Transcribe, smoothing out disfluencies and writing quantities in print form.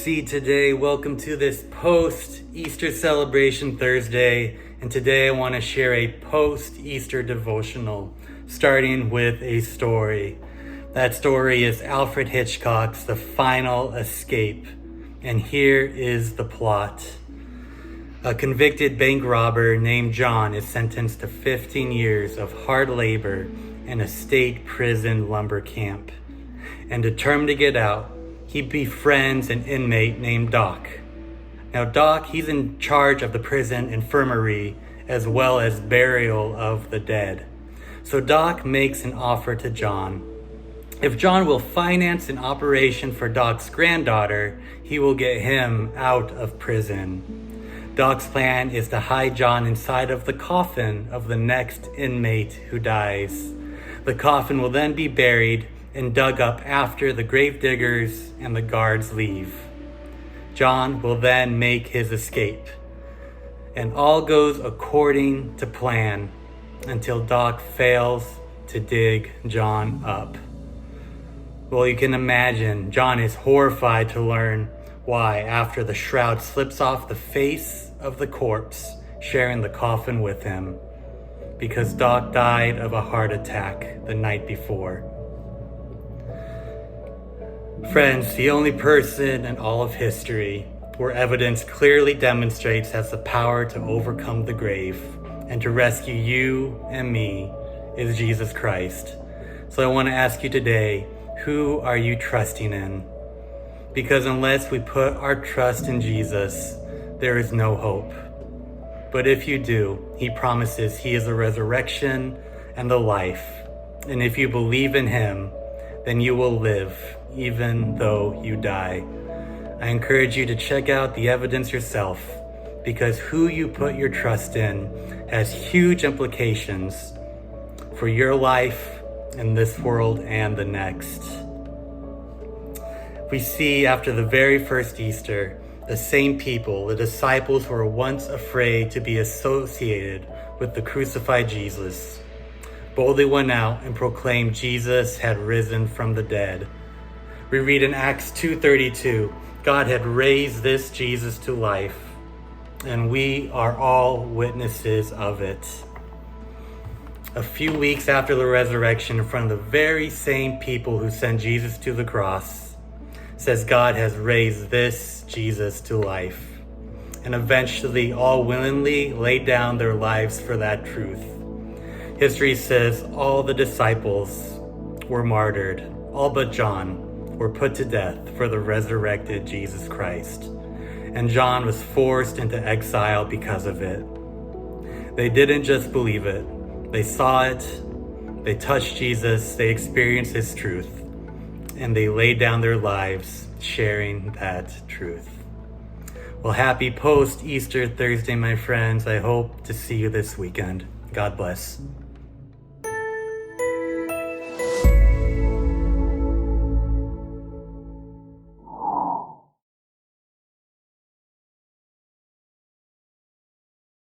BHC today. Welcome to this post-Easter celebration Thursday. And today I want to share a post-Easter devotional, starting with a story. That story is Alfred Hitchcock's The Final Escape. And here is the plot. A convicted bank robber named John is sentenced to 15 years of hard labor in a state prison lumber camp. And determined to get out, he befriends an inmate named Doc. Now Doc, he's in charge of the prison infirmary as well as burial of the dead. So Doc makes an offer to John. If John will finance an operation for Doc's granddaughter, he will get him out of prison. Doc's plan is to hide John inside of the coffin of the next inmate who dies. The coffin will then be buried and dug up after the grave diggers and the guards leave. John will then make his escape. And all goes according to plan until Doc fails to dig John up. Well, you can imagine John is horrified to learn why after the shroud slips off the face of the corpse, sharing the coffin with him, because Doc died of a heart attack the night before. Friends, the only person in all of history where evidence clearly demonstrates has the power to overcome the grave and to rescue you and me is Jesus Christ. So I want to ask you today, who are you trusting in? Because unless we put our trust in Jesus, there is no hope. But if you do, he promises he is the resurrection and the life. And if you believe in him, then you will live even though you die. I encourage you to check out the evidence yourself, because who you put your trust in has huge implications for your life in this world and the next. We see after the very first Easter, the same people, the disciples who were once afraid to be associated with the crucified Jesus, boldly went out and proclaimed Jesus had risen from the dead. We read in Acts 2:32, God had raised this Jesus to life, and we are all witnesses of it. A few weeks after the resurrection, in front of the very same people who sent Jesus to the cross, says God has raised this Jesus to life. And eventually all willingly laid down their lives for that truth. History says all the disciples were martyred, all but John were put to death for the resurrected Jesus Christ. And John was forced into exile because of it. They didn't just believe it. They saw it, they touched Jesus, they experienced his truth, and they laid down their lives sharing that truth. Well, happy post-Easter Thursday, my friends. I hope to see you this weekend. God bless.